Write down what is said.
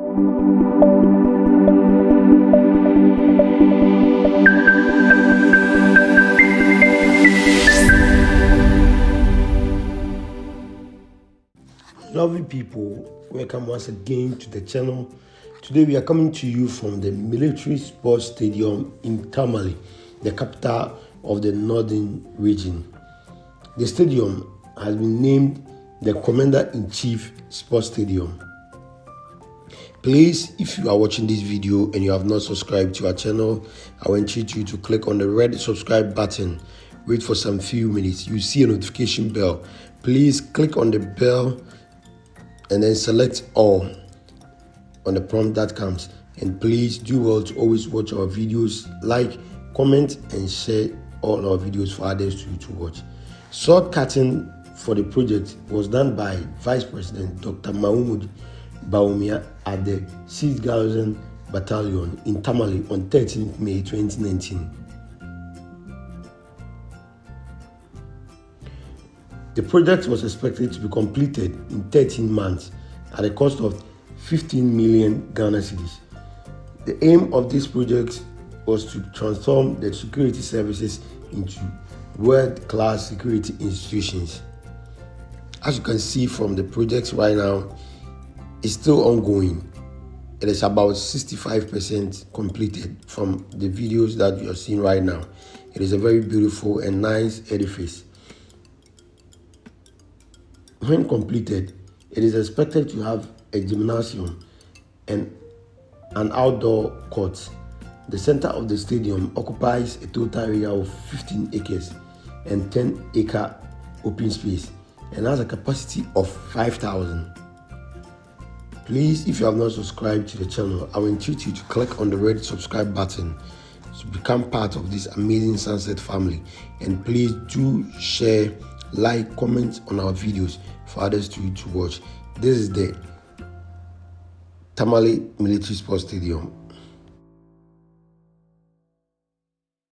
Lovely people, welcome once again to the channel. Today we are coming to you from the military sports stadium in Tamale, the capital of the northern region. The stadium has been named the Commander-in-Chief Sports Stadium. Please, if you are watching this video and you have not subscribed to our channel, I will entreat you to click on the red subscribe button. Wait for some few minutes. You see a notification bell. Please click on the bell and then select all on the prompt that comes. And please do well to always watch our videos, like, comment and share all our videos for others to watch. Sword cutting for the project was done by Vice President Dr Mahamudu Bawumia at the Sixth Garrison Battalion in Tamale on 13th May 2019. The project was expected to be completed in 13 months at a cost of 15 million Ghana cedis. The aim of this project was to transform the security services into world-class security institutions. As you can see from the project right now, it's still ongoing. It is about 65% completed from the videos that you are seeing right now. It is a very beautiful and nice edifice. When completed, it is expected to have a gymnasium and an outdoor court. The center of the stadium occupies a total area of 15 acres and 10-acre open space and has a capacity of 5,000. Please, if you have not subscribed to the channel, I will entreat you to click on the red subscribe button to become part of this amazing Sunset family. And please do share, like, comment on our videos for others to watch. This is the Tamale Military Sports Stadium.